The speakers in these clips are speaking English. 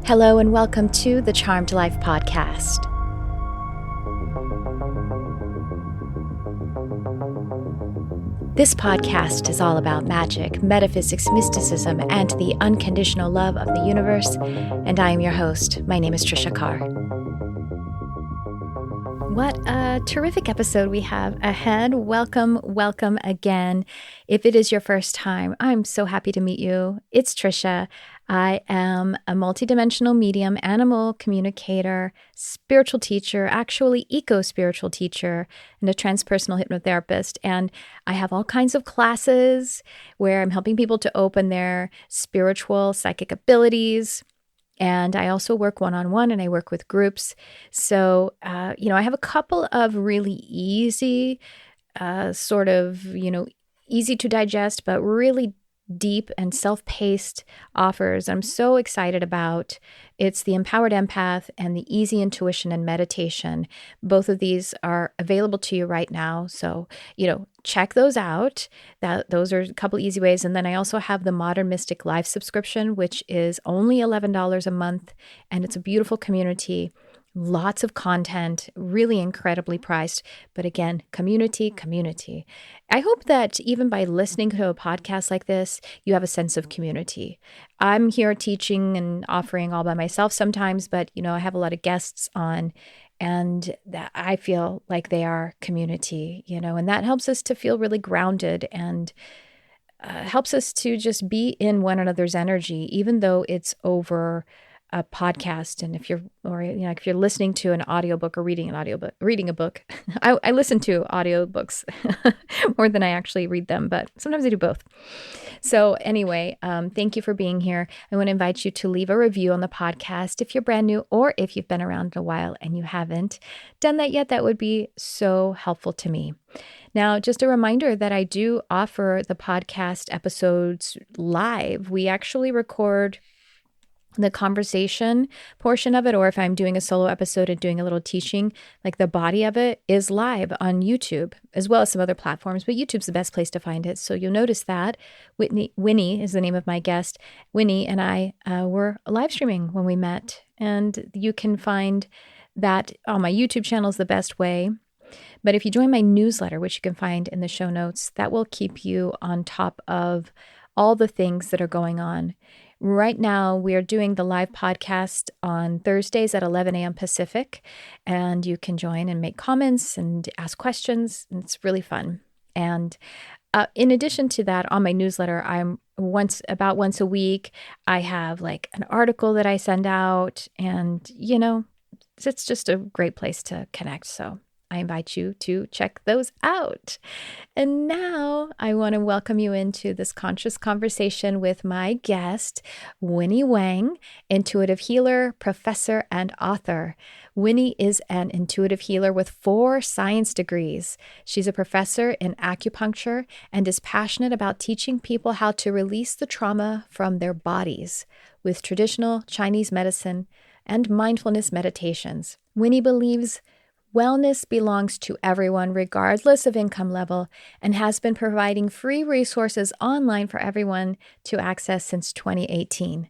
Hello and welcome to the Charmed Life podcast. This podcast is all about magic, metaphysics, mysticism, and the unconditional love of the universe, and I am your host. My name is Tricia Carr. What a terrific episode we have ahead. Welcome again. If it is your first time, I'm so happy to meet you. It's Tricia. I am a multidimensional medium, animal communicator, spiritual teacher, actually eco-spiritual teacher, and a transpersonal hypnotherapist. And I have all kinds of classes where I'm helping people to open their spiritual psychic abilities. And I also work one-on-one and I work with groups. So, I have a couple of really easy, easy to digest, but really deep and self-paced offers I'm so excited about. It's the Empowered Empath and the Easy Intuition and Meditation. Both of these are available to you right now. So, check those out. Those are a couple easy ways. And then I also have the Modern Mystic Life subscription, which is only $11 a month. And it's a beautiful community. Lots of content, really incredibly priced. But again, community. I hope that even by listening to a podcast like this, you have a sense of community. I'm here teaching and offering all by myself sometimes, but I have a lot of guests on, and that I feel like they are community, and that helps us to feel really grounded and helps us to just be in one another's energy, even though it's over a podcast. And if you're listening to an audiobook or reading a book, I listen to audiobooks more than I actually read them, but sometimes I do both. So anyway, thank you for being here. I want to invite you to leave a review on the podcast if you're brand new, or if you've been around a while and you haven't done that yet. That would be so helpful to me. Now, just a reminder that I do offer the podcast episodes live. We actually record the conversation portion of it, or if I'm doing a solo episode and doing a little teaching, like the body of it is live on YouTube, as well as some other platforms, but YouTube's the best place to find it. So you'll notice that. Winnie is the name of my guest. Winnie and I were live streaming when we met, and you can find that on my YouTube channel is the best way. But if you join my newsletter, which you can find in the show notes, that will keep you on top of all the things that are going on. Right now, we are doing the live podcast on Thursdays at 11 a.m. Pacific, and you can join and make comments and ask questions. And it's really fun. And in addition to that, on my newsletter, I'm once a week, I have like an article that I send out, and it's just a great place to connect. So I invite you to check those out. And now I want to welcome you into this conscious conversation with my guest, Winnie Wang, intuitive healer, professor, and author. Winnie is an intuitive healer with 4 science degrees. She's a professor in acupuncture and is passionate about teaching people how to release the trauma from their bodies with traditional Chinese medicine and mindfulness meditations. Winnie believes wellness belongs to everyone, regardless of income level, and has been providing free resources online for everyone to access since 2018.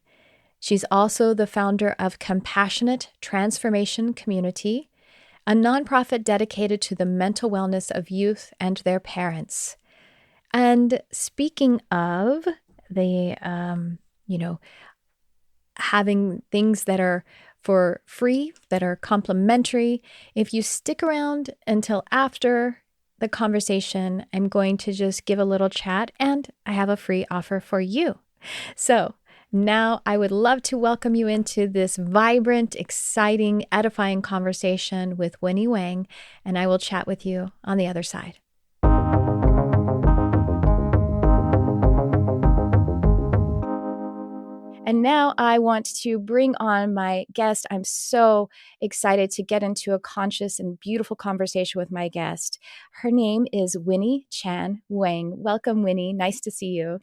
She's also the founder of Compassionate Transformation Community, a nonprofit dedicated to the mental wellness of youth and their parents. And speaking of the, having things that are for free, that are complimentary. If you stick around until after the conversation, I'm going to just give a little chat, and I have a free offer for you. So now I would love to welcome you into this vibrant, exciting, edifying conversation with Winnie Wang, and I will chat with you on the other side. And now I want to bring on my guest. I'm so excited to get into a conscious and beautiful conversation with my guest. Her name is Winnie Chan Wang. Welcome, Winnie. Nice to see you.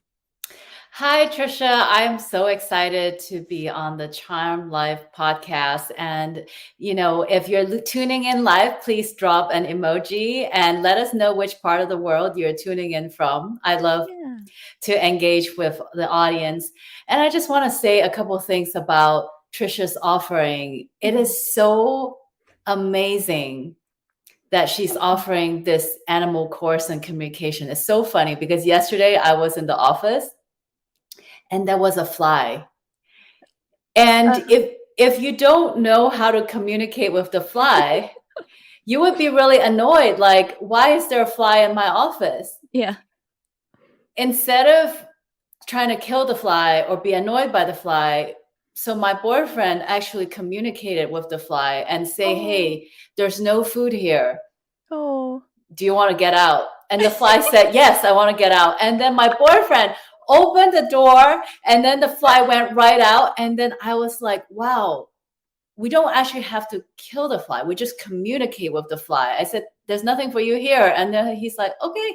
Hi, Tricia. I'm so excited to be on the Charm Life podcast. And, if you're tuning in live, please drop an emoji and let us know which part of the world you're tuning in from. I love to engage with the audience. And I just want to say a couple of things about Tricia's offering. It is so amazing that she's offering this animal course on communication. It's so funny because yesterday I was in the office and there was a fly. And if you don't know how to communicate with the fly, you would be really annoyed. Like, why is there a fly in my office? Yeah. Instead of trying to kill the fly or be annoyed by the fly, so my boyfriend actually communicated with the fly and say, hey, there's no food here. Oh. Do you want to get out? And the fly said, yes, I want to get out. And then my boyfriend opened the door and then the fly went right out. And then I was like, wow, we don't actually have to kill the fly. We just communicate with the fly. I said, there's nothing for you here. And then he's like, okay.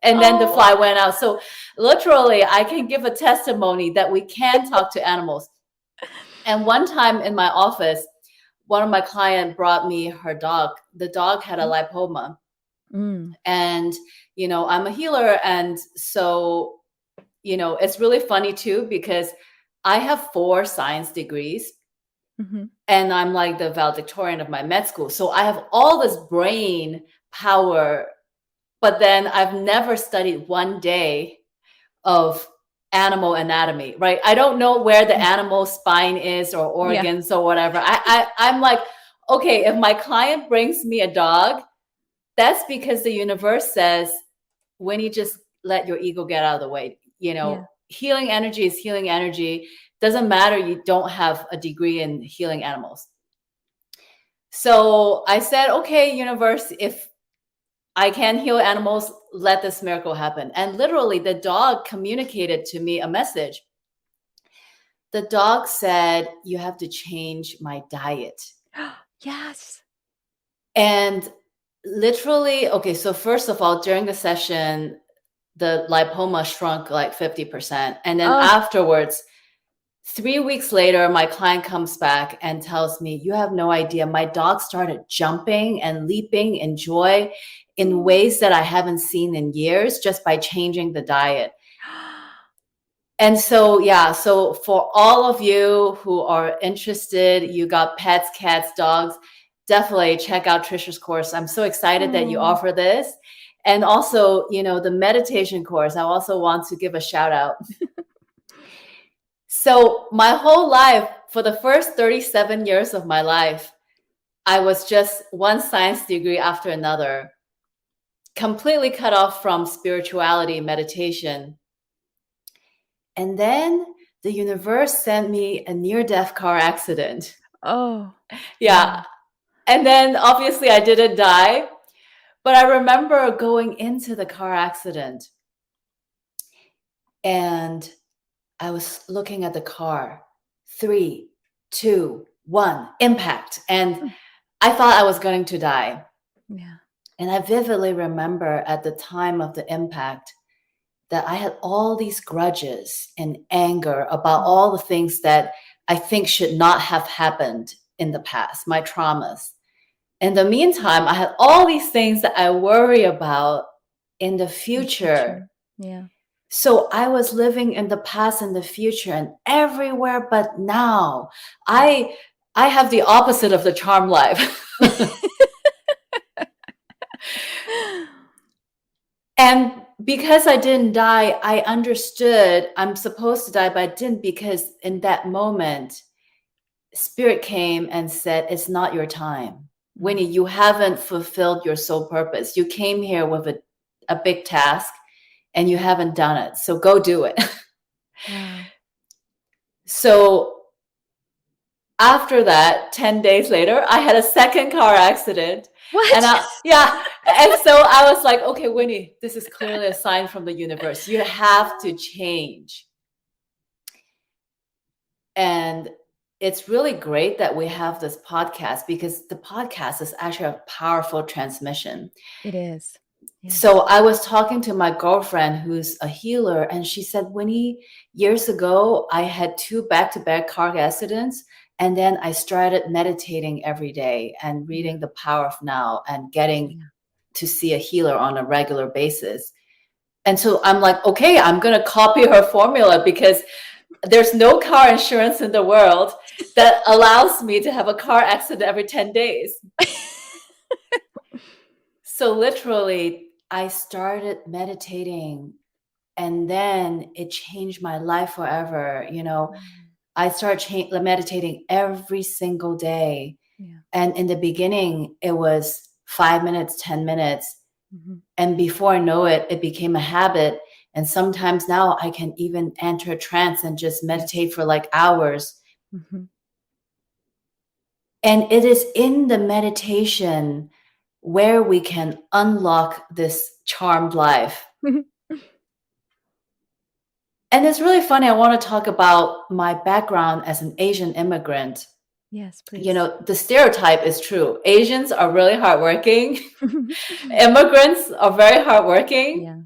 And then the fly went out. So literally, I can give a testimony that we can talk to animals. And one time in my office, one of my clients brought me her dog. The dog had a lipoma. And, I'm a healer. And so, it's really funny too, because I have 4 science degrees. And I'm like the valedictorian of my med school. So I have all this brain power, but then I've never studied one day of animal anatomy, right? I don't know where the animal spine is or organs or whatever. I'm like, okay, if my client brings me a dog, that's because the universe says, Winnie, just let your ego get out of the way. Healing energy is healing energy. Doesn't matter. You don't have a degree in healing animals. So I said, okay, universe, if I can heal animals, let this miracle happen. And literally the dog communicated to me a message. The dog said, you have to change my diet. Yes. And literally, okay, so first of all, during the session, the lipoma shrunk like 50%. And then afterwards, 3 weeks later, my client comes back and tells me, you have no idea. My dog started jumping and leaping in joy in ways that I haven't seen in years just by changing the diet. And so, so for all of you who are interested, you got pets, cats, dogs, definitely check out Tricia's course. I'm so excited that you offer this. And also, the meditation course, I also want to give a shout out. So my whole life, for the first 37 years of my life, I was just one science degree after another, completely cut off from spirituality, meditation. And then the universe sent me a near-death car accident. Oh. Yeah. And then obviously I didn't die. But I remember going into the car accident and I was looking at the car, 3, 2, 1, impact. And I thought I was going to die. Yeah. And I vividly remember at the time of the impact that I had all these grudges and anger about all the things that I think should not have happened in the past, my traumas. In the meantime, I had all these things that I worry about in the future. Yeah. So I was living in the past and the future and everywhere but now. I have the opposite of the charm life. And because I didn't die, I understood I'm supposed to die, but I didn't, because in that moment, Spirit came and said, it's not your time. Winnie, you haven't fulfilled your soul purpose. You came here with a big task and you haven't done it. So go do it. Wow. So after that, 10 days later, I had a second car accident. What? And and so I was like, okay, Winnie, this is clearly a sign from the universe. You have to change. And it's really great that we have this podcast, because the podcast is actually a powerful transmission. It is. Yeah. So I was talking to my girlfriend who's a healer, and she said, Winnie, years ago, I had 2 back-to-back car accidents. And then I started meditating every day and reading The Power of Now and getting to see a healer on a regular basis. And so I'm like, okay, I'm going to copy her formula, because there's no car insurance in the world. that allows me to have a car accident every 10 days. So literally, I started meditating, and then it changed my life forever. I started meditating every single day. Yeah. And in the beginning, it was 5 minutes, 10 minutes. And before I know it, it became a habit. And sometimes now I can even enter a trance and just meditate for like hours. And it is in the meditation where we can unlock this charmed life. And it's really funny. I want to talk about my background as an Asian immigrant. Yes, please. The stereotype is true. Asians are really hardworking. Immigrants are very hardworking. Yeah.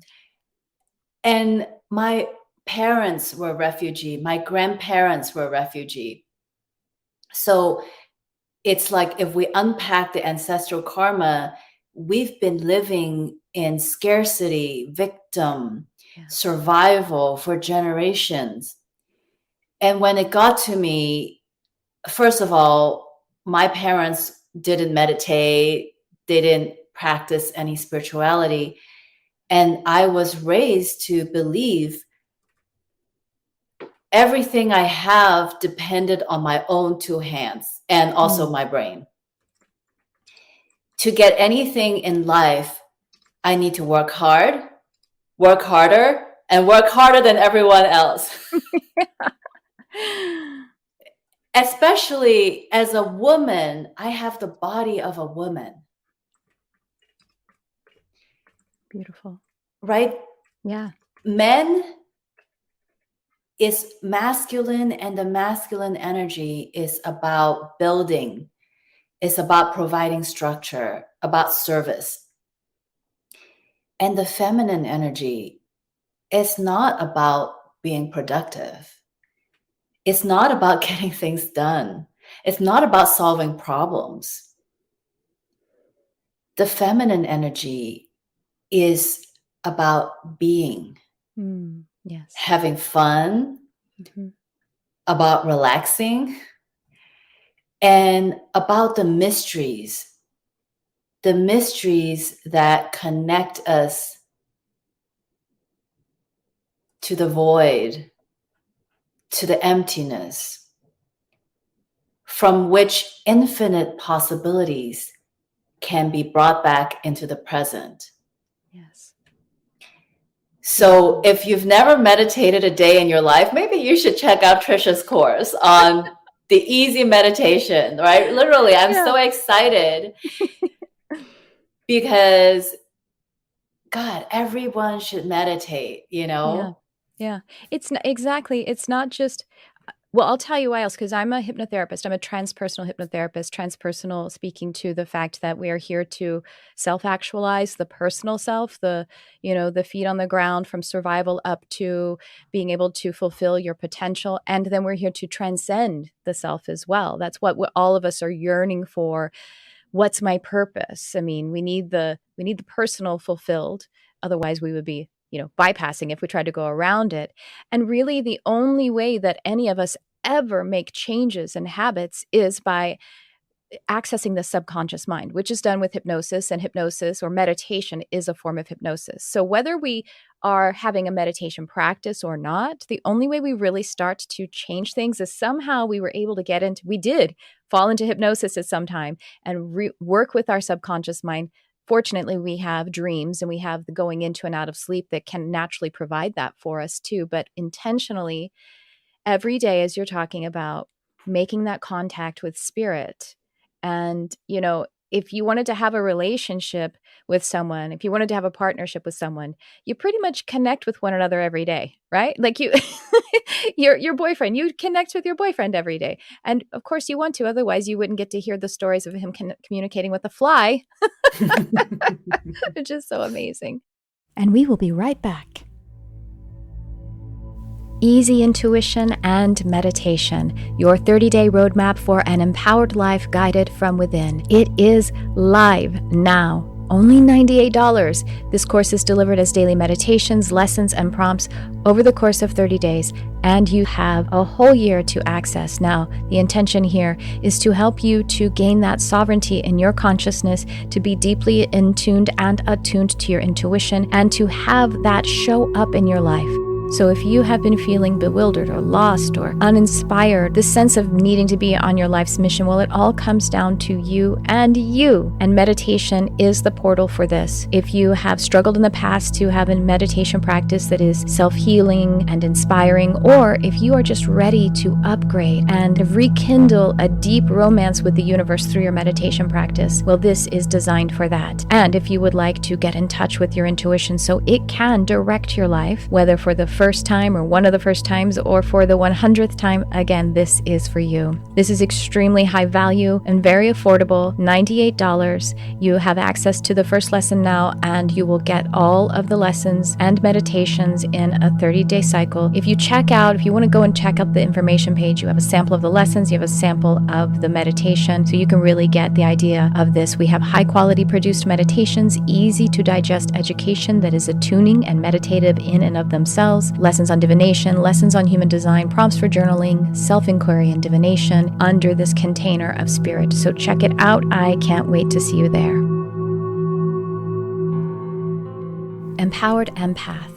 And my parents were refugee. My grandparents were refugee. So it's like if we unpack the ancestral karma, we've been living in scarcity, victim, survival for generations. And when it got to me, first of all, my parents didn't meditate. They didn't practice any spirituality. And I was raised to believe everything I have depended on my own two hands and also my brain. To get anything in life, I need to work hard, work harder, and work harder than everyone else. Especially as a woman, I have the body of a woman. Beautiful. Right? Yeah. Men is masculine, and the masculine energy is about building. It's about providing structure, about service. And the feminine energy is not about being productive. It's not about getting things done. It's not about solving problems. The feminine energy is about being, yes, having fun, about relaxing, and about the mysteries that connect us to the void, to the emptiness, from which infinite possibilities can be brought back into the present. Yes. So if you've never meditated a day in your life, maybe you should check out Tricia's course on the easy meditation, right? Literally, I'm so excited because, God, everyone should meditate, Yeah. It's not just, well, I'll tell you why else, because I'm a hypnotherapist. I'm a transpersonal hypnotherapist, transpersonal speaking to the fact that we are here to self-actualize the personal self, the feet on the ground from survival up to being able to fulfill your potential. And then we're here to transcend the self as well. That's what all of us are yearning for. What's my purpose? I mean, we need the personal fulfilled. Otherwise we would be bypassing if we tried to go around it. And really the only way that any of us ever make changes in habits is by accessing the subconscious mind, which is done with hypnosis, and hypnosis or meditation is a form of hypnosis. So whether we are having a meditation practice or not, the only way we really start to change things is somehow we did fall into hypnosis at some time and work with our subconscious mind. Fortunately, we have dreams and we have the going into and out of sleep that can naturally provide that for us too. But intentionally, every day, as you're talking about, making that contact with spirit. And, if you wanted to have a relationship with someone, if you wanted to have a partnership with someone, you pretty much connect with one another every day, right? Like your boyfriend, you connect with your boyfriend every day. And of course you want to, otherwise you wouldn't get to hear the stories of him communicating with a fly, which is so amazing. And we will be right back. Easy intuition and meditation, your 30-day roadmap for an empowered life guided from within. It is live now. Only $98. This course is delivered as daily meditations, lessons, and prompts over the course of 30 days, and you have a whole year to access. Now, the intention here is to help you to gain that sovereignty in your consciousness, to be deeply in tuned and attuned to your intuition, and to have that show up in your life. So if you have been feeling bewildered or lost or uninspired, this sense of needing to be on your life's mission, well, it all comes down to you. And meditation is the portal for this. If you have struggled in the past to have a meditation practice that is self-healing and inspiring, or if you are just ready to upgrade and rekindle a deep romance with the universe through your meditation practice, well, this is designed for that. And if you would like to get in touch with your intuition so it can direct your life, whether for the first time or one of the first times or for the 100th time, again, this is for you. This is extremely high value and very affordable, $98. You have access to the first lesson now, and you will get all of the lessons and meditations in a 30-day cycle. If you want to go and check out the information page, you have a sample of the lessons, you have a sample of the meditation, so you can really get the idea of this. We have high quality produced meditations, easy to digest education that is attuning and meditative in and of themselves, lessons on divination, lessons on human design, prompts for journaling, self-inquiry and divination under this container of spirit. So check it out. I can't wait to see you there. Empowered Empath.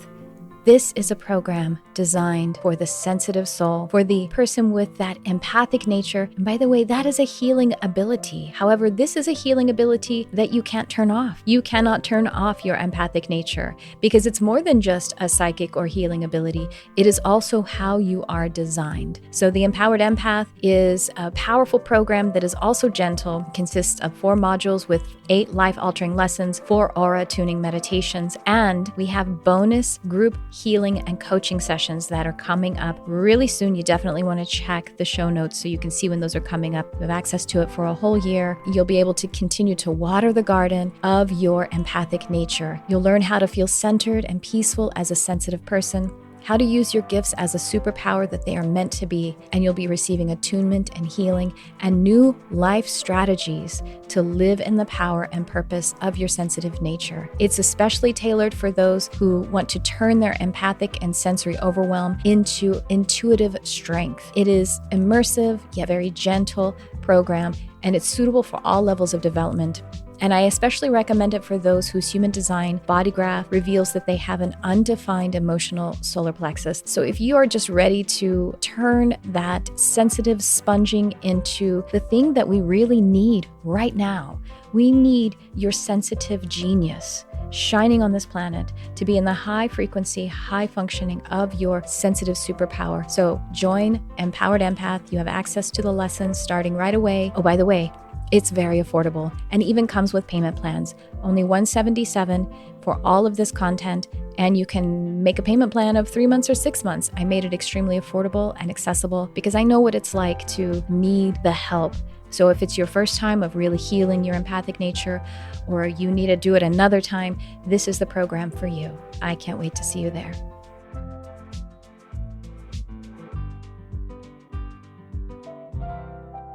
This is a program designed for the sensitive soul, for the person with that empathic nature. And by the way, that is a healing ability. However, this is a healing ability that you can't turn off. You cannot turn off your empathic nature because it's more than just a psychic or healing ability. It is also how you are designed. So the Empowered Empath is a powerful program that is also gentle, consists of 4 modules with 8 life-altering lessons, 4 aura tuning meditations, and we have bonus group healing and coaching sessions that are coming up really soon. You definitely want to check the show notes so you can see when those are coming up. You have access to it for a whole year. You'll be able to continue to water the garden of your empathic nature. You'll learn how to feel centered and peaceful as a sensitive person, how to use your gifts as a superpower that they are meant to be, and you'll be receiving attunement and healing and new life strategies to live in the power and purpose of your sensitive nature. It's especially tailored for those who want to turn their empathic and sensory overwhelm into intuitive strength. It is immersive yet very gentle program, and it's suitable for all levels of development. And I especially recommend it for those whose human design body graph reveals that they have an undefined emotional solar plexus. So if you are just ready to turn that sensitive sponging into the thing that we really need right now, we need your sensitive genius shining on this planet to be in the high frequency, high functioning of your sensitive superpower. So join Empowered Empath. You have access to the lessons starting right away. Oh, by the way, it's very affordable and even comes with payment plans. Only $177 for all of this content, and you can make a payment plan of 3 months or 6 months. I made it extremely affordable and accessible because I know what it's like to need the help. So if it's your first time of really healing your empathic nature, or you need to do it another time, this is the program for you. I can't wait to see you there.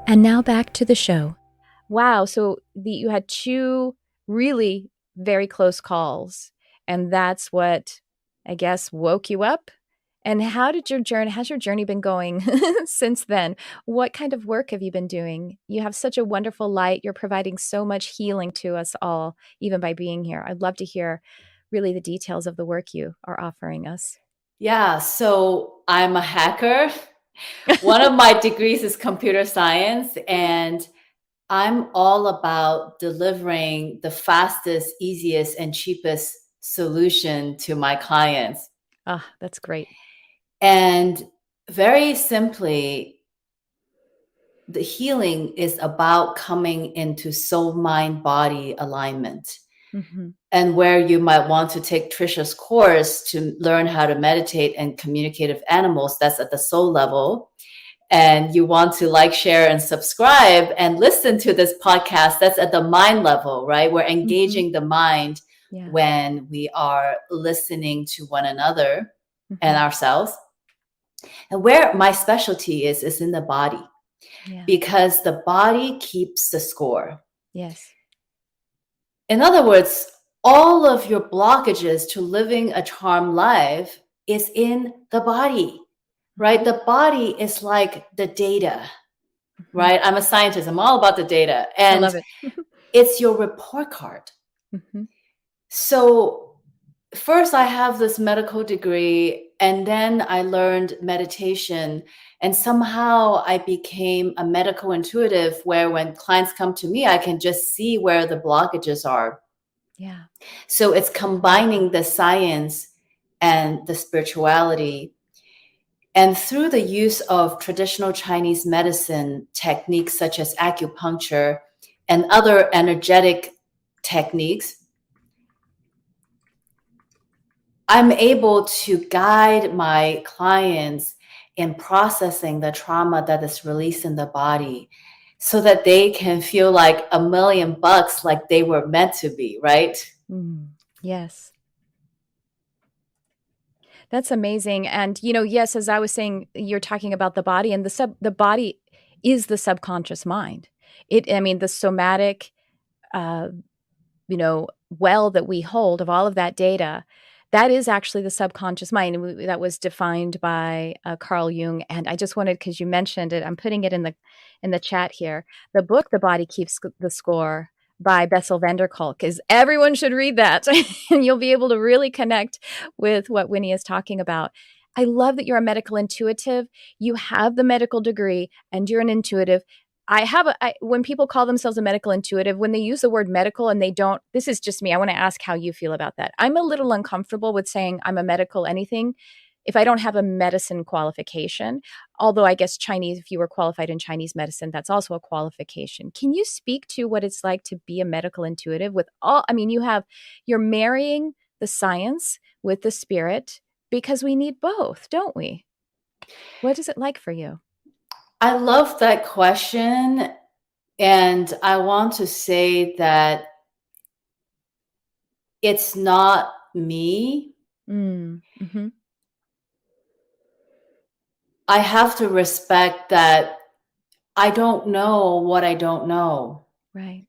And now back to the show. Wow, so you had 2 really very close calls, and that's what, I guess, woke you up? And how's your journey been going since then? What kind of work have you been doing? You have such a wonderful light. You're providing so much healing to us all, even by being here. I'd love to hear really the details of the work you are offering us. Yeah, so I'm a hacker. One of my degrees is computer science, and I'm all about delivering the fastest, easiest, and cheapest solution to my clients. Ah, that's great. And very simply, the healing is about coming into soul, mind, body alignment. Mm-hmm. And where you might want to take Tricia's course to learn how to meditate and communicate with animals, that's at the soul level. And you want to like, share, and subscribe and listen to this podcast, that's at the mind level, right? We're engaging the mind when we are listening to one another and ourselves. And where my specialty is in the body, because the body keeps the score. Yes. In other words, all of your blockages to living a charmed life is in the body, right? The body is like the data, Mm-hmm. right? I'm a scientist. I'm all about the data. I And love it. it's your report card. Mm-hmm. So first I have this medical degree, and then I learned meditation, and somehow I became a medical intuitive where when clients come to me, I can just see where the blockages are. Yeah. So it's combining the science and the spirituality. And through the use of traditional Chinese medicine techniques such as acupuncture and other energetic techniques, I'm able to guide my clients in processing the trauma that is released in the body so that they can feel like $1,000,000, like they were meant to be, right? Yes. That's amazing. And, yes, as I was saying, you're talking about the body, and the body is the subconscious mind. I mean, the somatic, uh, well that we hold of all of that data, that is actually the subconscious mind. And that was defined by Carl Jung. And I just wanted, because you mentioned it, I'm putting it in the chat here. The book, The Body Keeps the Score by Bessel van der Kolk, because everyone should read that. And you'll be able to really connect with what Winnie is talking about. I love that you're a medical intuitive. You have the medical degree and you're an intuitive. When people call themselves a medical intuitive, when they use the word medical and they don't, this is just me. I want to ask how you feel about that. I'm a little uncomfortable with saying I'm a medical anything if I don't have a medicine qualification. Although I guess if you were qualified in Chinese medicine, that's also a qualification. Can you speak to what it's like to be a medical intuitive you're marrying the science with the spirit, because we need both, don't we? What is it like for you? I love that question. And I want to say that it's not me. Mm-hmm. I have to respect that I don't know what I don't know. Right.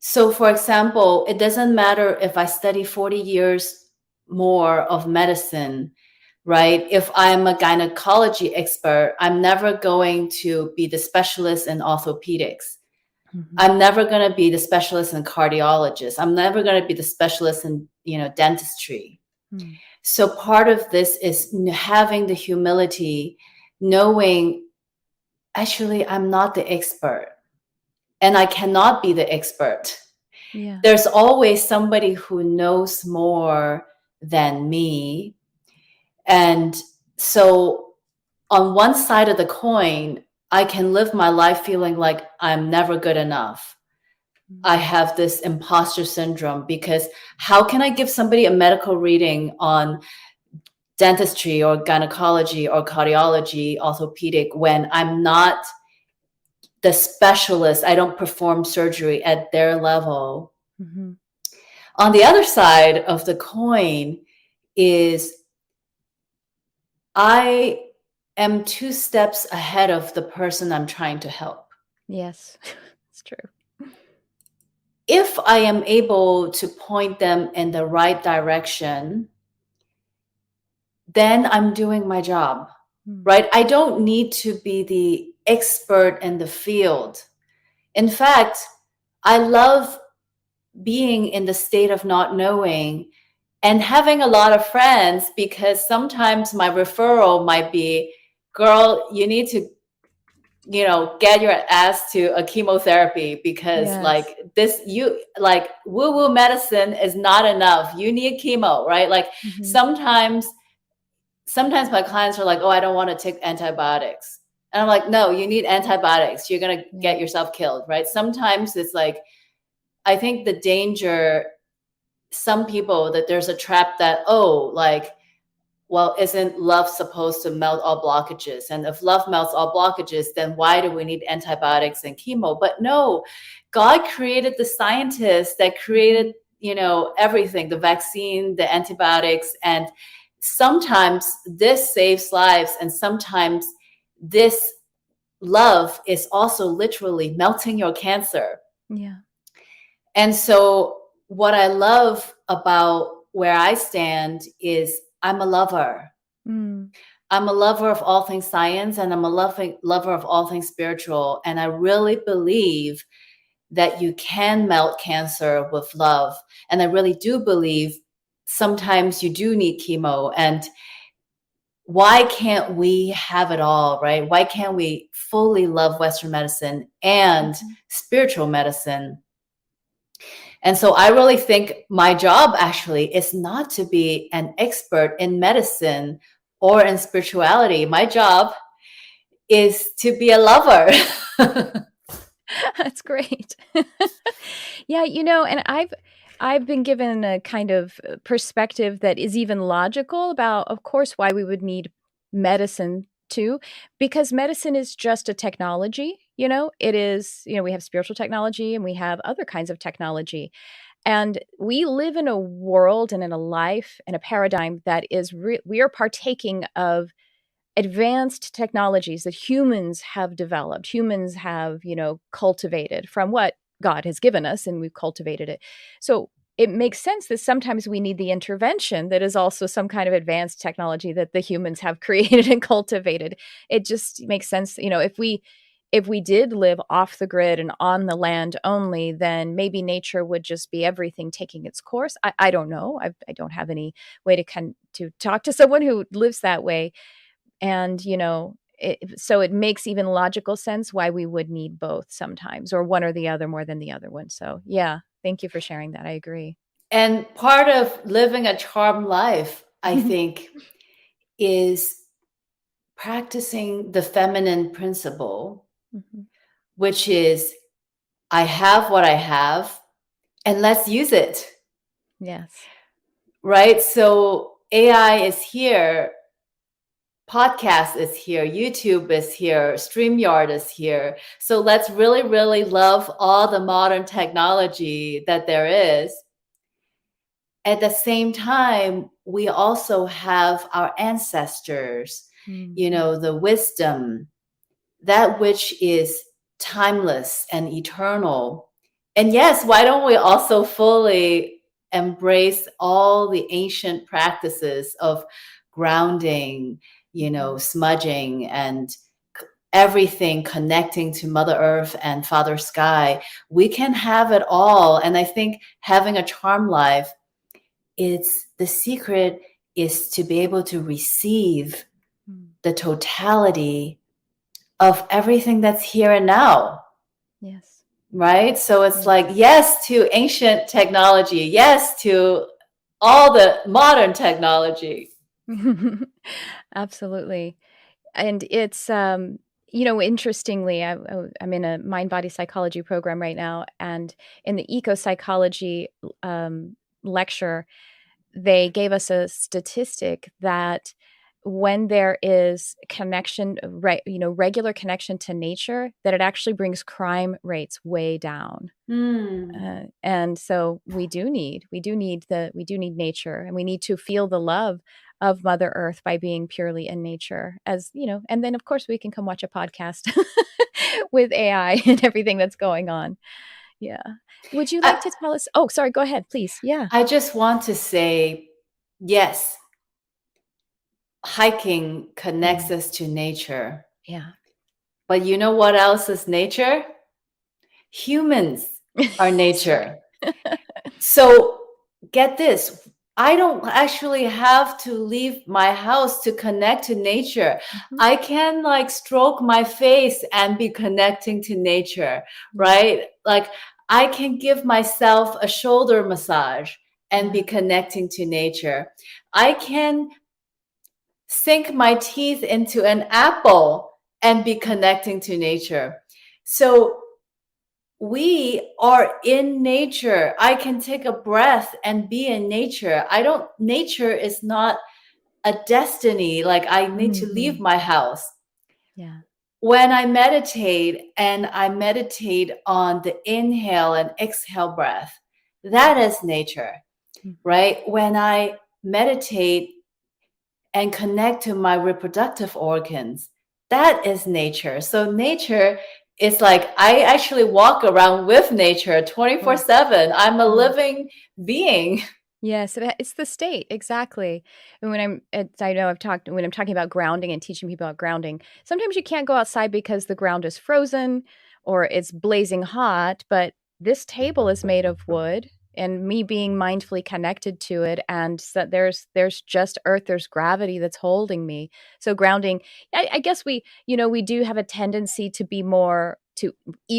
So, for example, it doesn't matter if I study 40 years more of medicine, right? If I'm a gynecology expert, I'm never going to be the specialist in orthopedics. Mm-hmm. I'm never going to be the specialist in cardiologist. I'm never going to be the specialist in, dentistry. Mm-hmm. So part of this is having the humility, knowing actually I'm not the expert and I cannot be the expert. Yeah. There's always somebody who knows more than me. And so on one side of the coin, I can live my life feeling like I'm never good enough. I have this imposter syndrome because how can I give somebody a medical reading on dentistry or gynecology or cardiology, orthopedic, when I'm not the specialist? I don't perform surgery at their level. Mm-hmm. On the other side of the coin is I am 2 steps ahead of the person I'm trying to help. Yes, it's true. If I am able to point them in the right direction, then I'm doing my job, right? I don't need to be the expert in the field. In fact, I love being in the state of not knowing and having a lot of friends, because sometimes my referral might be, girl, you need to, get your ass to a chemotherapy because Yes. like woo-woo medicine is not enough. You need chemo, right? Like Mm-hmm. sometimes my clients are like, oh, I don't want to take antibiotics. And I'm like, no, you need antibiotics. You're going to get yourself killed, right? Sometimes it's like, I think the danger, some people, that there's a trap that, oh, like, well, isn't love supposed to melt all blockages? And if love melts all blockages, then why do we need antibiotics and chemo? But no, God created the scientists that created, everything, the vaccine, the antibiotics. And sometimes this saves lives. And sometimes this love is also literally melting your cancer. Yeah. And so what I love about where I stand is I'm a lover. Mm. I'm a lover of all things science, and I'm a lover of all things spiritual. And I really believe that you can melt cancer with love. And I really do believe sometimes you do need chemo. And why can't we have it all, right? Why can't we fully love Western medicine and spiritual medicine? And so I really think my job actually is not to be an expert in medicine or in spirituality. My job is to be a lover. That's great. Yeah, and I've been given a kind of perspective that is even logical about, of course, why we would need medicine too, because medicine is just a technology. It is, we have spiritual technology and we have other kinds of technology. And we live in a world and in a life and a paradigm that is we are partaking of advanced technologies that humans have developed, humans have, cultivated from what God has given us, and we've cultivated it. So it makes sense that sometimes we need the intervention that is also some kind of advanced technology that the humans have created and cultivated. It just makes sense, if we did live off the grid and on the land only, then maybe nature would just be everything taking its course. I don't know. I don't have any way to talk to someone who lives that way. And, so it makes even logical sense why we would need both sometimes, or one or the other more than the other one. So, yeah, thank you for sharing that. I agree. And part of living a charmed life, I think, is practicing the feminine principle, which is I have what I have and let's use it. Yes. Right? So AI is here. Podcast is here, YouTube is here, StreamYard is here. So let's really, really love all the modern technology that there is. At the same time, we also have our ancestors, the wisdom, that which is timeless and eternal. And yes, why don't we also fully embrace all the ancient practices of grounding, smudging, and everything connecting to Mother Earth and Father Sky? We can have it all. And I think having a charm life, the secret is to be able to receive the totality of everything that's here and now. Yes. Right? So it's like, yes to ancient technology, yes to all the modern technology. Absolutely. And it's, interestingly, I'm in a mind body psychology program right now. And in the eco psychology lecture, they gave us a statistic that when there is connection, right, regular connection to nature, that it actually brings crime rates way down. And so we do need nature, and we need to feel the love of Mother Earth by being purely in nature, and then of course we can come watch a podcast with AI and everything that's going on. Yeah. Would you like to tell us? Oh, sorry, go ahead, please. Yeah. I just want to say, yes, hiking connects us to nature. Yeah. But you know what else is nature? Humans are nature. So get this. I don't actually have to leave my house to connect to nature. I can stroke my face and be connecting to nature, right? Like I can give myself a shoulder massage and be connecting to nature. I can sink my teeth into an apple and be connecting to nature. So we are in nature. I can take a breath and be in nature. Nature is not a destiny. Like I need to leave my house. Yeah. When I meditate and I meditate on the inhale and exhale breath, that is nature, right? When I meditate and connect to my reproductive organs, that is nature. So nature it's like I actually walk around with nature Right. 24/7. I'm a Right. living being. Yes, it's the state, exactly. And I know I've talked when I'm talking about grounding and teaching people about grounding, sometimes you can't go outside because the ground is frozen or it's blazing hot, but this table is made of wood and me being mindfully connected to it and so there's just earth, there's gravity that's holding me. So grounding, I guess we do have a tendency to be more to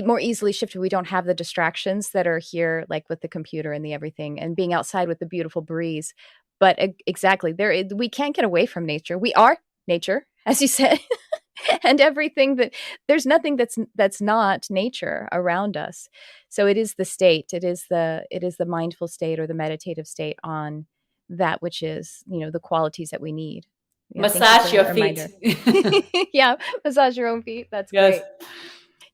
more easily shifted. We don't have the distractions that are here, like with the computer and the everything, and being outside with the beautiful breeze. But exactly, we can't get away from nature. We are nature, as you said, and everything that there's nothing that's not nature around us. So it is the state. It is the mindful state or the meditative state on that which is the qualities that we need. Yeah, thank you for Massage your that feet. reminder. Yeah, massage your own feet. That's Yes. great.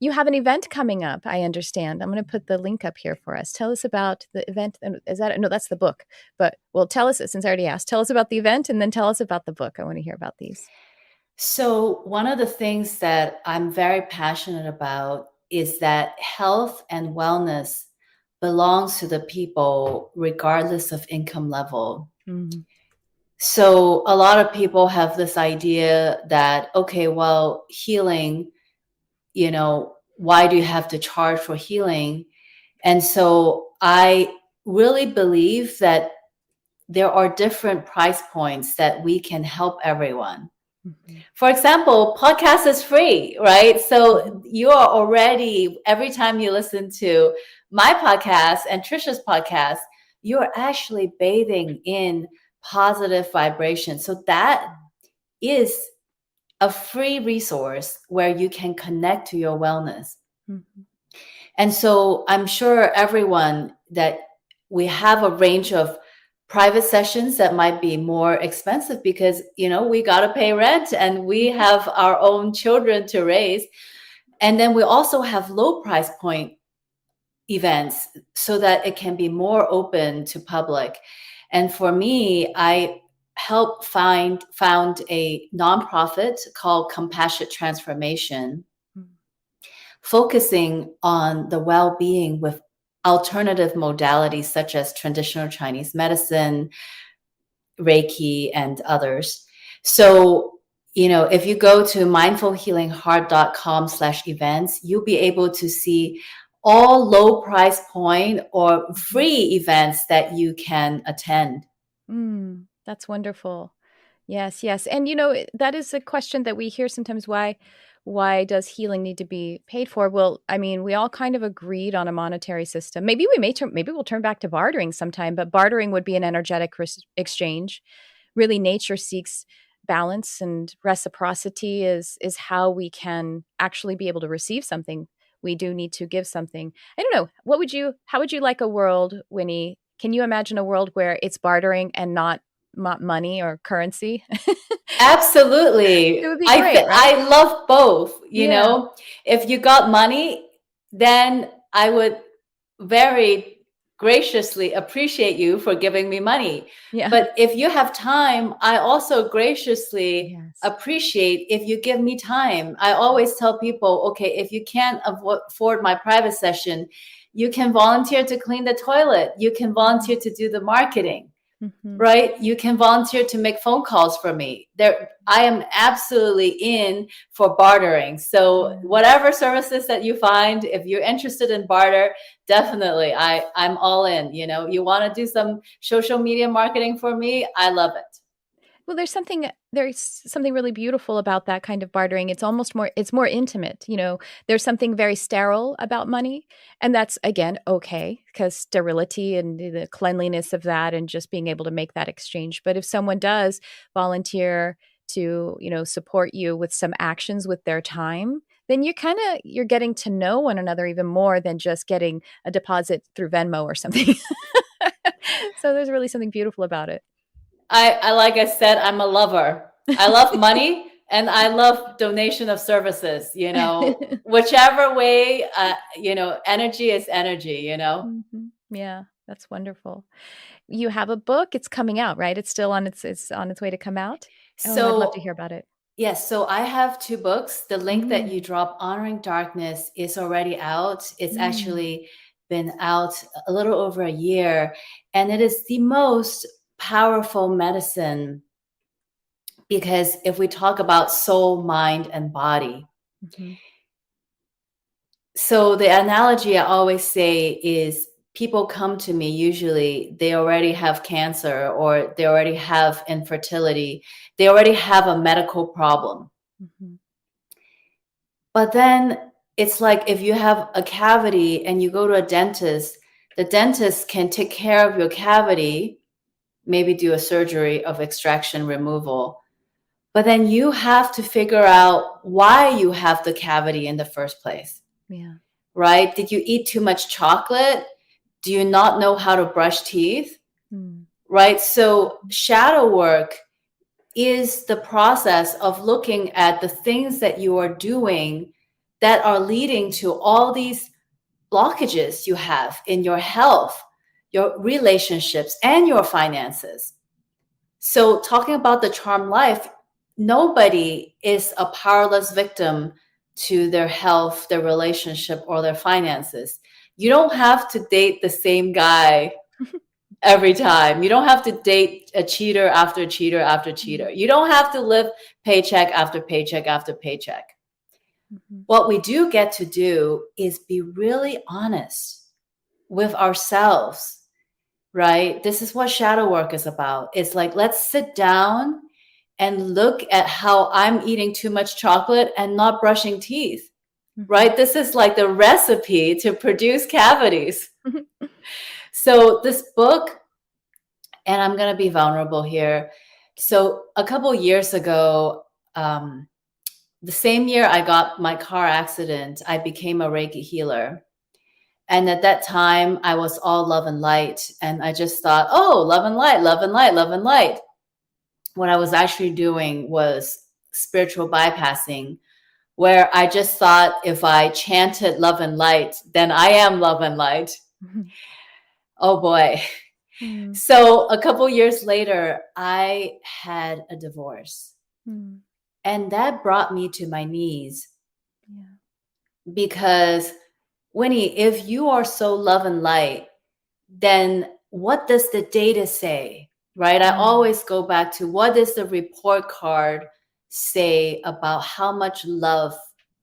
You have an event coming up, I understand. I'm going to put the link up here for us. Tell us about the event. Is that no? That's the book. But well, tell us since I already asked. Tell us about the event, and then tell us about the book. I want to hear about these. So, one of the things that I'm very passionate about is that health and wellness belongs to the people regardless of income level. Mhm. So, a lot of people have this idea that, okay, well, healing, why do you have to charge for healing? And so, I really believe that there are different price points that we can help everyone. Mhm. For example, podcast is free, right? So Mhm. you are already, every time you listen to my podcast and Tricia's podcast, you're actually bathing in positive vibration. So that is a free resource where you can connect to your wellness. Mhm. And so I'm sure everyone that we have a range of private sessions that might be more expensive because, we got to pay rent and we Mhm. have our own children to raise. And then we also have low price point events so that it can be more open to public. And for me, I helped found a nonprofit called Compassionate Transformation, Mhm. focusing on the well-being with alternative modalities such as traditional Chinese medicine, Reiki, and others. So, if you go to mindfulhealingheart.com/events, you'll be able to see all low price point or Mhm. free events that you can attend. That's wonderful. Yes, yes. And that is a question that we hear sometimes. Why does healing need to be paid for? Well, I mean, we all kind of agreed on a monetary system. Maybe we'll turn back to bartering sometime, but bartering would be an energetic exchange. Really, nature seeks balance, and reciprocity is how we can actually be able to receive something. We do need to give something. I don't know. How would you like a world, Winnie? Can you imagine a world where it's bartering and not money or currency? It Absolutely. would be great, right? I love both, Yeah. If you got money, then I would very graciously appreciate you for giving me money. Yeah. But if you have time, I also graciously Yes. appreciate if you give me time. I always tell people, okay, if you can't afford my private session, you can volunteer to clean the toilet. You can volunteer Mhm. to do the marketing, Mhm. right? You can volunteer to make phone calls for me. There, I am absolutely in for bartering. So Yes. whatever services that you find, if you're interested in barter, definitely I'm all in. You want to do some social media marketing for me, I love it. Well, there's something really beautiful about that kind of bartering. It's more intimate, There's something very sterile about money, and that's again okay because sterility and the cleanliness of that and just being able to make that exchange. But if someone does volunteer to, support you with some actions with their time, then you're getting to know one another even more than just getting a deposit through Venmo or something. So there's really something beautiful about it. I like I said, I'm a lover. I love money and I love donation of services, whichever way, energy is energy. Mhm. Yeah, that's wonderful. You have a book, it's coming out, right? It's still on its way to come out? Oh, I'd love to So hear about it. Yes, so I have two books. The link that you Mm. drop, Honoring Darkness, is already out. It's Mm. actually been out a little over a year, and it is the most powerful medicine because if we talk about soul, mind, and body, Mhm. so the analogy I always say is people come to me, usually they already have cancer or they already have infertility, they already have a medical problem. Mhm. But then it's like if you have a cavity and you go to a dentist, the dentist can take care of your cavity, maybe do a surgery of extraction removal. But then you have to figure out why you have the cavity in the first place, Yeah. right? Did you eat too much chocolate? Do you not know how to brush teeth? Mm. Right? So, shadow work is the process of looking at the things that you are doing that are leading to all these blockages you have in your health, your relationships, and your finances. So, talking about the charm life, nobody is a powerless victim to their health, their relationship, or their finances. You don't have to date the same guy every time. You don't have to date a cheater after cheater after cheater. Mm. You don't have to live paycheck after paycheck after paycheck. Mhm. What we do get to do is be really honest with ourselves, right? This is what shadow work is about. It's like, let's sit down and look at how I'm eating too much chocolate and not brushing teeth, Mhm. right? This is like the recipe to produce cavities. So, this book, and I'm going to be vulnerable here. So, a couple years ago, um, the same year I got my car accident, I became a Reiki healer. And at that time, I was all love and light. And I just thought, oh, love and light, love and light, love and light. What I was actually doing was spiritual bypassing, where I just thought if I chanted love and light, then I am love and light. Mhm. Oh boy. Mm. So a couple years later, I had a divorce. Mm. And that brought me to my knees Yeah. because, Winnie, if you are so love and light, then what does the data say? Right? I Mm. always go back to what does the report card say about how much love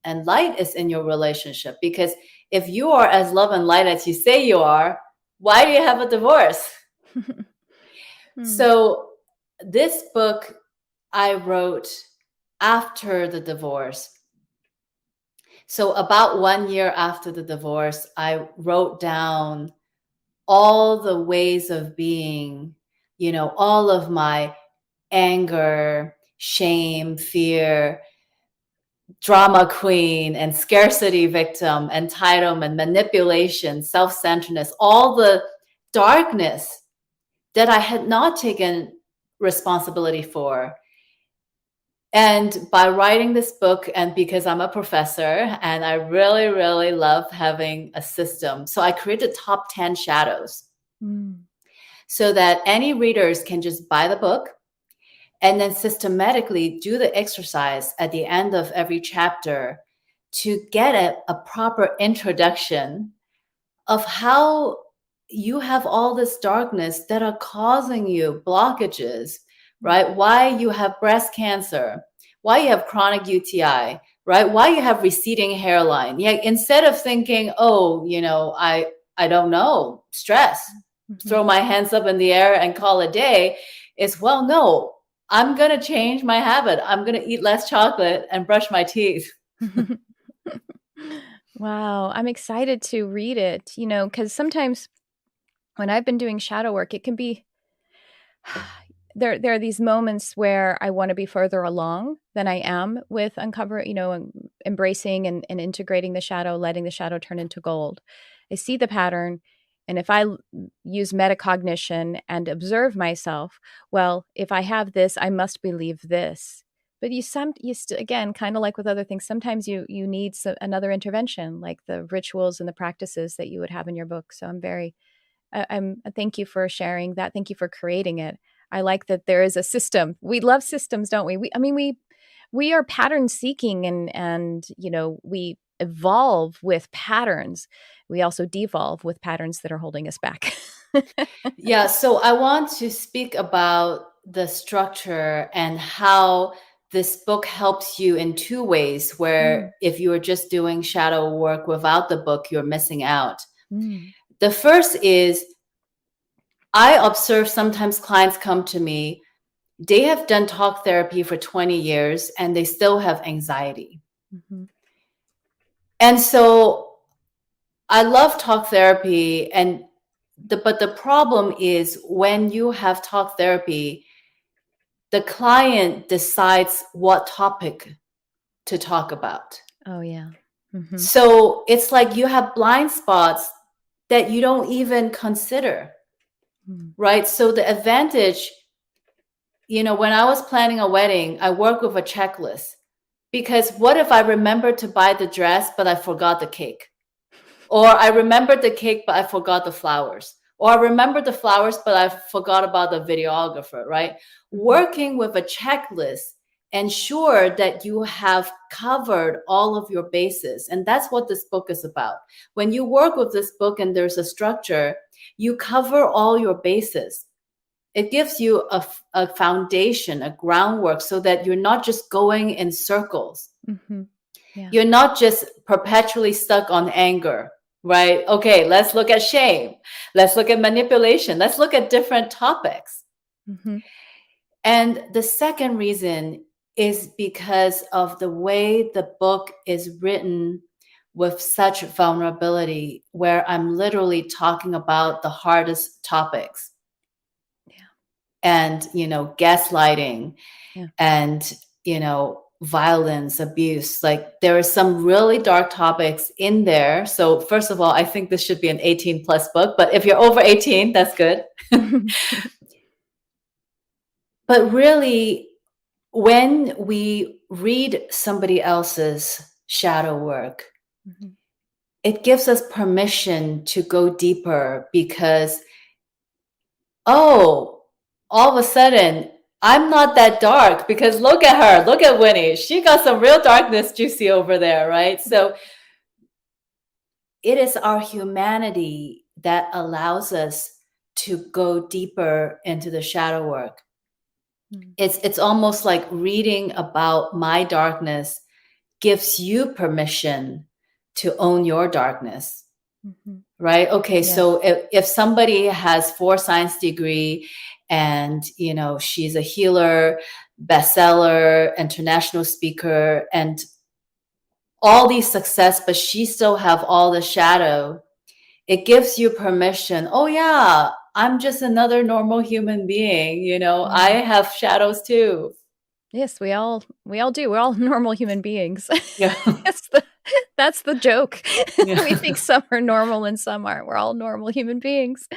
and light is in your relationship? Because if you are as love and light as you say you are, why do you have a divorce? Mm. So, this book I wrote after the divorce. So, about 1 year after the divorce, I wrote down all the ways of being, all of my anger, shame, fear, drama queen, and scarcity victim, entitlement, manipulation, self centeredness, all the darkness that I had not taken responsibility for. And by writing this book, and because I'm a professor and I really, really love having a system, so I created top 10 shadows Mm. so that any readers can just buy the book and then systematically do the exercise at the end of every chapter to get a proper introduction of how you have all this darkness that are causing you blockages, right? Why you have breast cancer, why you have chronic UTI, right? Why you have receding hairline. Yeah, instead of thinking, oh, I don't know, stress, throw Mhm. my hands up in the air and call it a day, is well, no, I'm gonna change my habit. I'm gonna eat less chocolate and brush my teeth. Wow, I'm excited to read it, because sometimes when I've been doing shadow work, it can be there are these moments where I wanna be further along than I am with embracing and integrating the shadow, letting the shadow turn into gold. I see the pattern, and if I use metacognition and observe myself, well, if I have this, I must believe this. But again, kinda like with other things, sometimes you need another intervention, like the rituals and the practices that you would have in your book. So thank you for sharing that. Thank you for creating it. I like that there is a system. We love systems, don't we? we are pattern seeking, and we evolve with patterns. We also devolve with patterns that are holding us back. Yeah, so I want to speak about the structure and how this book helps you in two ways, where Mm, if you are just doing shadow work without the book, you're missing out. mm, The first is I observe sometimes clients come to me, they have done talk therapy for 20 years and they still have anxiety. mhm. And so I love talk therapy, but the problem is when you have talk therapy, the client decides what topic to talk about. Oh, yeah. Mhm, So it's like you have blind spots that you don't even consider, mm, right? So the advantage, when I was planning a wedding, I work with a checklist, because what if I remember to buy the dress, but I forgot the cake? Or I remembered the cake, but I forgot the flowers. Or I remembered the flowers, but I forgot about the videographer, right? mhm, Working with a checklist, ensure that you have covered all of your bases. And that's what this book is about. When you work with this book and there's a structure, you cover all your bases. It gives you a foundation, a groundwork, so that you're not just going in circles. mhm. Yeah. You're not just perpetually stuck on anger, right? Okay, let's look at shame. Let's look at manipulation. Let's look at different topics. Mhm, And the second reason is because of the way the book is written with such vulnerability, where I'm literally talking about the hardest topics yeah, and, gaslighting yeah. and violence, abuse. Like, there are some really dark topics in there. So first of all, I think this should be an 18 plus book, but if you're over 18, that's good. But really, when we read somebody else's shadow work, Mhm. it gives us permission to go deeper, because, oh, all of a sudden, I'm not that dark, because look at her. Look at Winnie. She got some real darkness juicy over there, right? So it is our humanity that allows us to go deeper into the shadow work. Mm, It's almost like reading about my darkness gives you permission to own your darkness. mhm. Right? Okay, Yes. so if somebody has 4 science degree and she's a healer, bestseller, international speaker, and all these success, but she still have all the shadow, it gives you permission. Oh yeah, I'm just another normal human being. I Mm. have shadows too. Yes, we all do. We're all normal human beings. Yeah. That's the joke. We Yeah. think some are normal and some aren't. We're all normal human beings.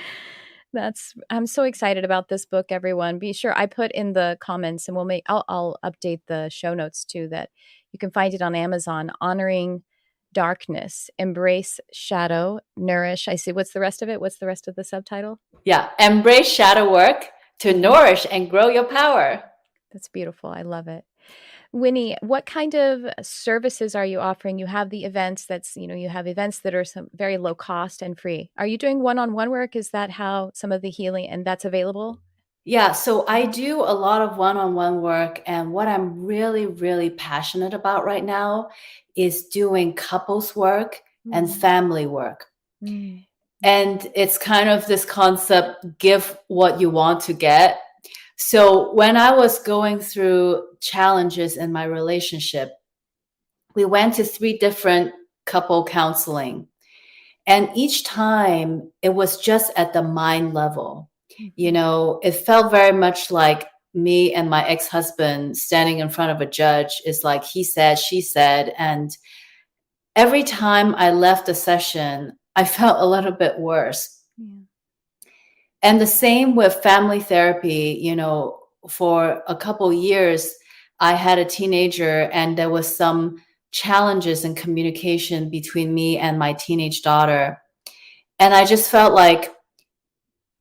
I'm so excited about this book, everyone. Be sure I put in the comments, and I'll update the show notes too, that you can find it on Amazon. Honoring Darkness, Embrace Shadow, Nourish. I see. What's the rest of it? What's the rest of the subtitle? Yeah. Embrace shadow work to Mhm. nourish and grow your power. That's beautiful. I love it. Winnie, what kind of services are you offering? You have the events you have events that are some very low cost and free. Are you doing one-on-one work? Is that how some of the healing and that's available? Yeah, so I do a lot of one-on-one work, and what I'm really, really passionate about right now is doing couples work and Mm, family work. mm, mhm, And it's kind of this concept, give what you want to get. So when I was going through challenges in my relationship, we went to 3 different couple counseling. And each time it was just at the mind level. mhm, It felt very much like me and my ex-husband standing in front of a judge. Is like he said, she said. And every time I left the session, I felt a little bit worse. yeah, And the same with family therapy. For a couple years, I had a teenager, and there was some challenges in communication between me and my teenage daughter. And I just felt like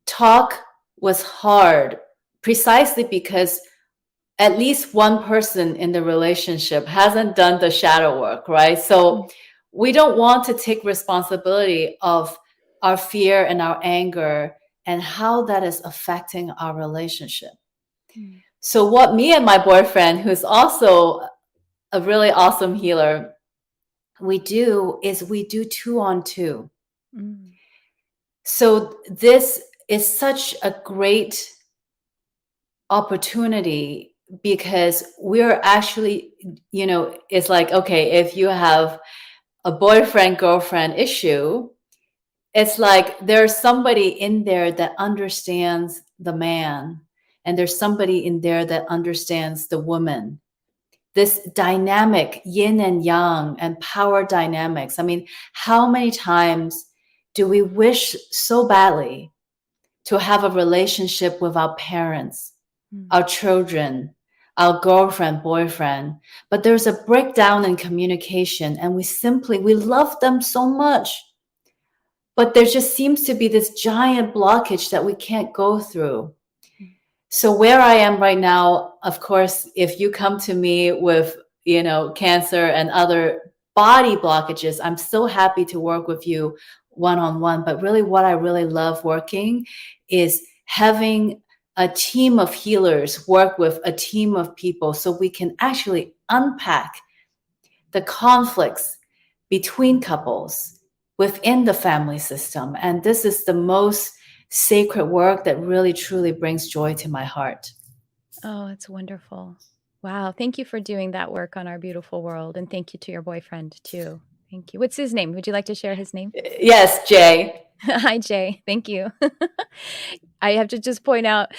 talk was hard, precisely because at least one person in the relationship hasn't done the shadow work, right? So we don't want to take responsibility of our fear and our anger and how that is affecting our relationship. Mm. So what me and my boyfriend, who's also a really awesome healer, we do is we do 2-on-2. Mm. So this is such a great opportunity because we're actually, it's like, okay, if you have a boyfriend girlfriend issue, it's like there's somebody in there that understands the man, and there's somebody in there that understands the woman. This dynamic yin and yang and power dynamics. I mean, how many times do we wish so badly to have a relationship with our parents, our children, our girlfriend, boyfriend, but there's a breakdown in communication, and we love them so much, but there just seems to be this giant blockage that we can't go through. So where I am right now, of course, if you come to me with, cancer and other body blockages, I'm so happy to work with you one-on-one. But really what I really love working is having a team of healers work with a team of people so we can actually unpack the conflicts between couples within the family system. And this is the most sacred work that really truly brings joy to my heart. Oh, it's wonderful. Wow. Thank you for doing that work on our beautiful world. And thank you to your boyfriend, too. Thank you. What's his name? Would you like to share his name? Yes, Jay. Hi, Jay. Thank you. I have to just point out,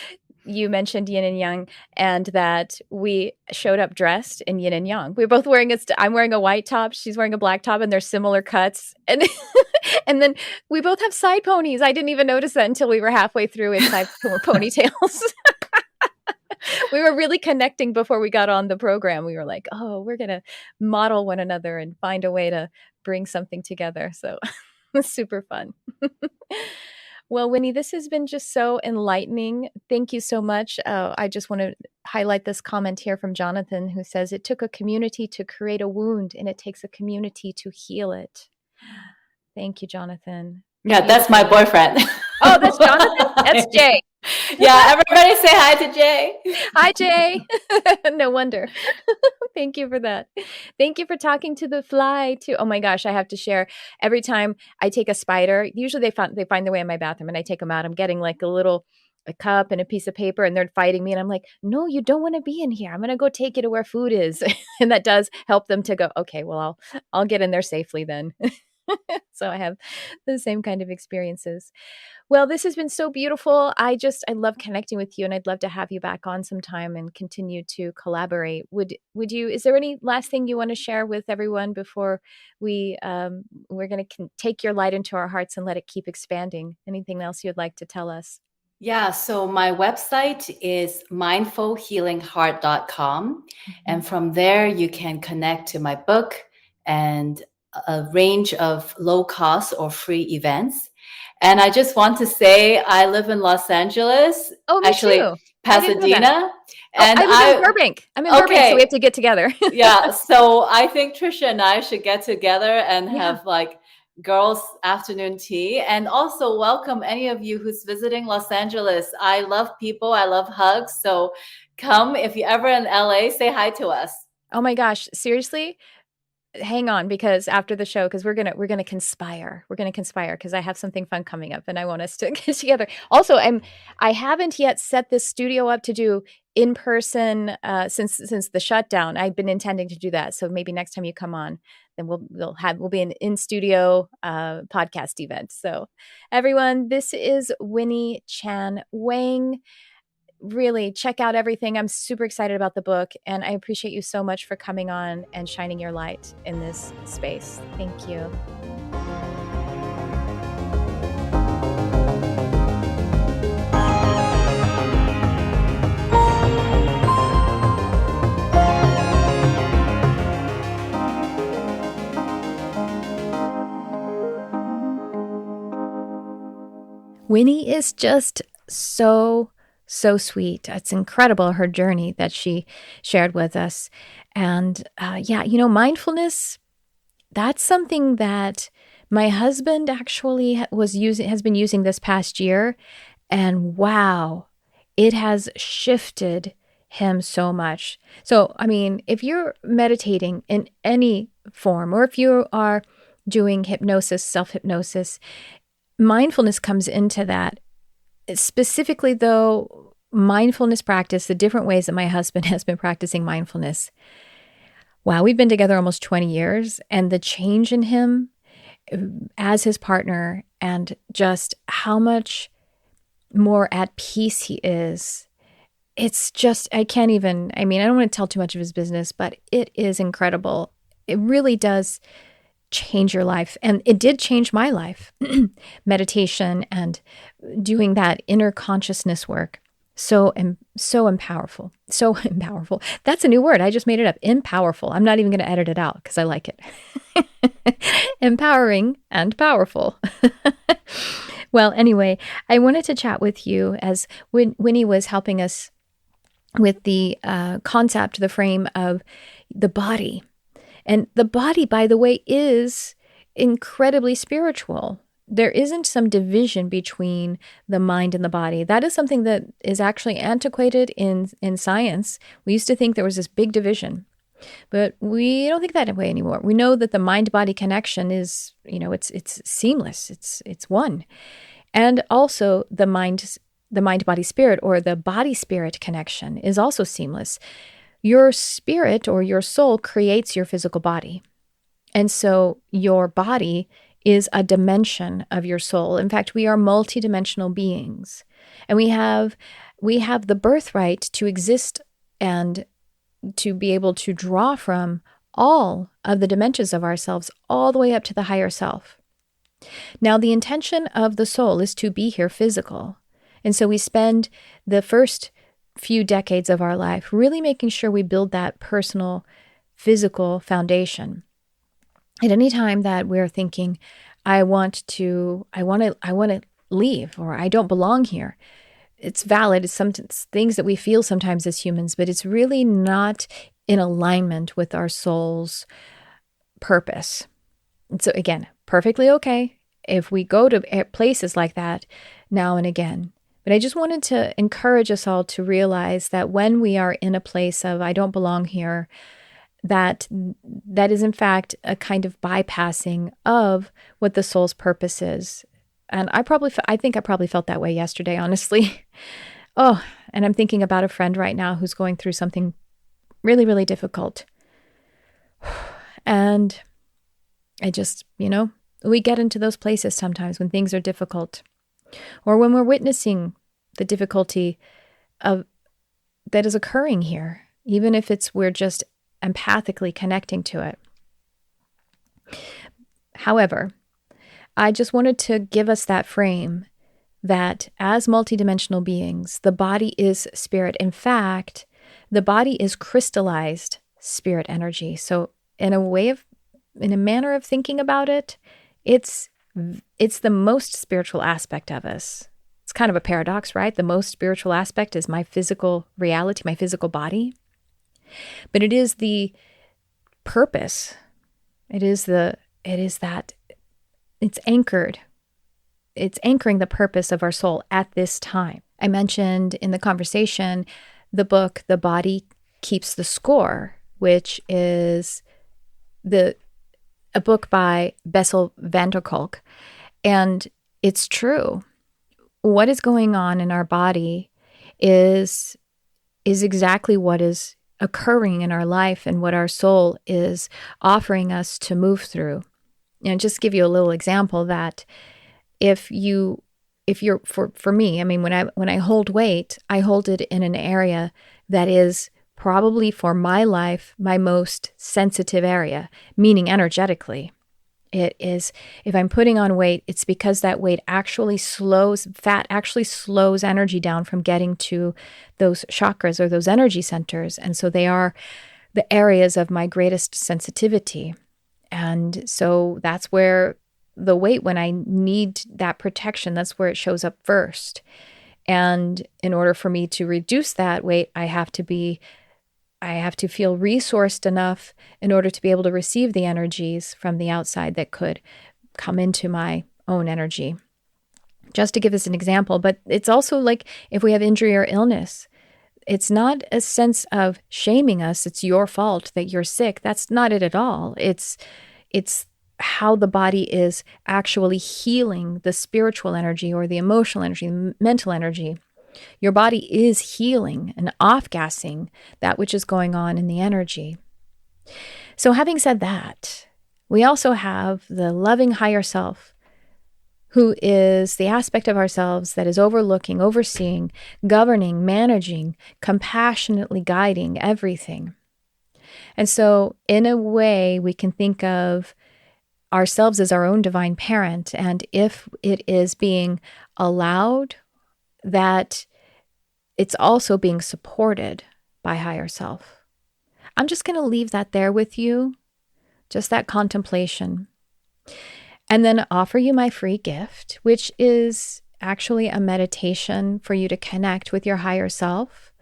you mentioned yin and yang, and that we showed up dressed in yin and yang. We're both wearing I'm wearing a white top, she's wearing a black top, and they're similar cuts. And and then we both have side ponies. I didn't even notice that until we were halfway through in side ponytails. We were really connecting before we got on the program. We were like, oh, we're going to model one another and find a way to bring something together. So it was super fun. Well, Winnie, this has been just so enlightening. Thank you so much. I just want to highlight this comment here from Jonathan, who says, it took a community to create a wound, and it takes a community to heal it. Thank you, Jonathan. Yeah, that's my boyfriend. Oh, that's Jonathan? That's Jay. Yeah, everybody say hi to Jay. Hi, Jay. No wonder. Thank you for that. Thank you for talking to the fly too. Oh my gosh, I have to share. Every time I take a spider, usually they find their way in my bathroom, and I take them out. I'm getting like a cup and a piece of paper, and they're fighting me, and I'm like, no, you don't want to be in here. I'm gonna go take you to where food is. And that does help them to go, okay, well, I'll get in there safely then. So I have the same kind of experiences. Well, this has been so beautiful. I love connecting with you, and I'd love to have you back on sometime and continue to collaborate. Would you, is there any last thing you want to share with everyone before we're going to take your light into our hearts and let it keep expanding? Anything else you'd like to tell us? Yeah, so my website is mindfulhealingheart.com. Mm-hmm. And from there, you can connect to my book and a range of low cost or free events. And I just want to say I live in Los Angeles. Oh, me too. Pasadena. And I live in Burbank. I'm in Burbank, so we have to get together. Yeah, so I think Tricia and I should get together and have like girls' afternoon tea. And also welcome any of you who's visiting Los Angeles. I love people. I love hugs. So come, if you're ever in LA, say hi to us. Oh my gosh, seriously? Hang on, because after the show, because we're gonna conspire. We're gonna conspire because I have something fun coming up, and I want us to get together. Also, I haven't yet set this studio up to do in person since the shutdown. I've been intending to do that, so maybe next time you come on, then we'll be an in studio podcast event. So, everyone, this is Winnie Chan Wang. Really check out everything. I'm super excited about the book, and I appreciate you so much for coming on and shining your light in this space. Thank you. Winnie is just so So sweet. It's incredible, her journey that she shared with us. And mindfulness, that's something that my husband actually has been using this past year. And wow, it has shifted him so much. So, I mean, if you're meditating in any form, or if you are doing hypnosis, self-hypnosis, mindfulness comes into that. Specifically, though, mindfulness practice, the different ways that my husband has been practicing mindfulness. Wow, we've been together almost 20 years, and the change in him as his partner, and just how much more at peace he is. It's just, I can't even, I mean, I don't want to tell too much of his business, but it is incredible. It really does change your life. And it did change my life. Meditation and doing that inner consciousness work. So empowerful. So empowerful. That's a new word. I just made it up. Empowerful. I'm not even going to edit it out because I like it. Empowering and powerful. Well, anyway, I wanted to chat with you as Winnie was helping us with the concept, the frame of the body. And the body, by the way, is incredibly spiritual. There isn't some division between the mind and the body. That is something that is actually antiquated in science. We used to think there was this big division, but we don't think that way anymore. We know that the mind-body connection is, it's seamless. It's one. And also the mind-body-spirit, or the body-spirit connection, is also seamless. Your spirit or your soul creates your physical body. And so your body is a dimension of your soul. In fact, we are multidimensional beings. And we have the birthright to exist and to be able to draw from all of the dimensions of ourselves, all the way up to the higher self. Now, the intention of the soul is to be here physical. And so we spend the first few decades of our life really making sure we build that personal physical foundation. At any time that we're thinking, I want to leave, or I don't belong here, it's valid. It's some things that we feel sometimes as humans, but it's really not in alignment with our soul's purpose. And so again, perfectly okay if we go to places like that now and again. But I just wanted to encourage us all to realize that when we are in a place of, I don't belong here, that is in fact a kind of bypassing of what the soul's purpose is. And I think I probably felt that way yesterday, honestly. Oh, and I'm thinking about a friend right now who's going through something really, really difficult. And I just, we get into those places sometimes when things are difficult, or when we're witnessing the difficulty that is occurring here, even if we're just empathically connecting to it. However, I just wanted to give us that frame that as multidimensional beings, the body is spirit. In fact, the body is crystallized spirit energy. So in a manner of thinking about it, it's the most spiritual aspect of us. It's kind of a paradox, right? The most spiritual aspect is my physical reality, my physical body. But it is the purpose. It's anchored. It's anchoring the purpose of our soul at this time. I mentioned in the conversation the book, The Body Keeps the Score, which is a book by Bessel van der Kolk. And it's true. What is going on in our body is exactly what is occurring in our life and what our soul is offering us to move through. And just give you a little example that if you're for me, I mean, when I hold weight, I hold it in an area that is probably for my life my most sensitive area, meaning energetically. It is, if I'm putting on weight, it's because that weight fat actually slows energy down from getting to those chakras or those energy centers. And so they are the areas of my greatest sensitivity. And so that's where the weight, when I need that protection, that's where it shows up first. And in order for me to reduce that weight, I have to feel resourced enough in order to be able to receive the energies from the outside that could come into my own energy. Just to give us an example, but it's also like if we have injury or illness, it's not a sense of shaming us. It's your fault that you're sick. That's not it at all. It's how the body is actually healing the spiritual energy or the emotional energy, the mental energy. Your body is healing and off-gassing that which is going on in the energy. So having said that, we also have the loving higher self, who is the aspect of ourselves that is overlooking, overseeing, governing, managing, compassionately guiding everything. And so in a way, we can think of ourselves as our own divine parent. And if it is being allowed, that it's also being supported by higher self. I'm just going to leave that there with you, just that contemplation. And then offer you my free gift, which is actually a meditation for you to connect with your higher self.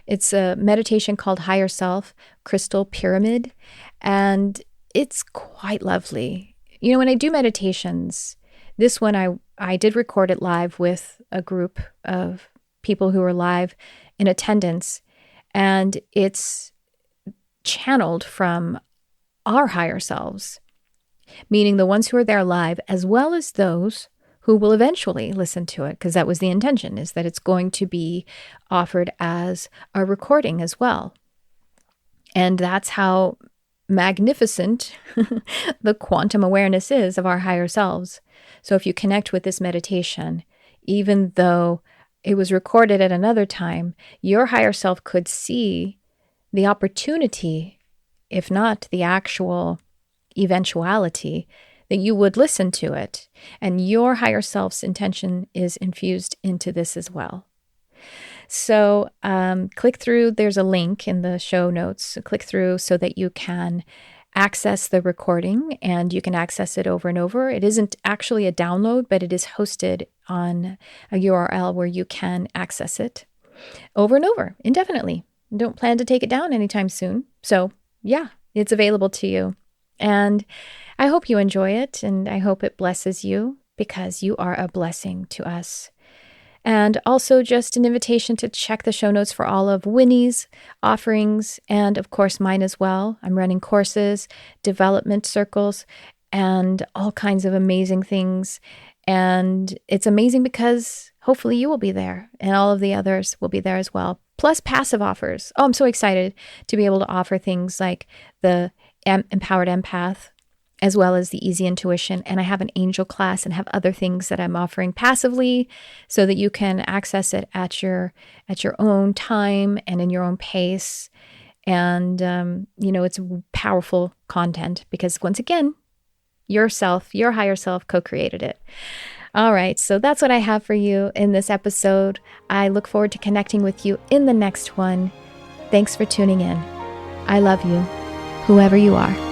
It's a meditation called Higher Self Crystal Pyramid, and it's quite lovely. You know, when I do meditations, this one I did record it live with a group of people who were live in attendance, and it's channeled from our higher selves, meaning the ones who are there live, as well as those who will eventually listen to it, because that was the intention, is that it's going to be offered as a recording as well. And that's how magnificent the quantum awareness is of our higher selves. So if you connect with this meditation, even though it was recorded at another time, your higher self could see the opportunity, if not the actual eventuality, that you would listen to it. And your higher self's intention is infused into this as well. So click through. There's a link in the show notes. Click through so that you can access the recording, and you can access it over and over. It isn't actually a download, but it is hosted on a URL where you can access it over and over indefinitely. Don't plan to take it down anytime soon. So yeah, it's available to you. And I hope you enjoy it, and I hope it blesses you, because you are a blessing to us. And also just an invitation to check the show notes for all of Winnie's offerings, and of course mine as well. I'm running courses, development circles, and all kinds of amazing things. And it's amazing because hopefully you will be there, and all of the others will be there as well. Plus passive offers. Oh, I'm so excited to be able to offer things like the Empowered Empath, as well as the Easy Intuition. And I have an angel class and have other things that I'm offering passively so that you can access it at your own time and in your own pace. And, it's powerful content because, once again, your higher self co-created it. All right, so that's what I have for you in this episode. I look forward to connecting with you in the next one. Thanks for tuning in. I love you, whoever you are.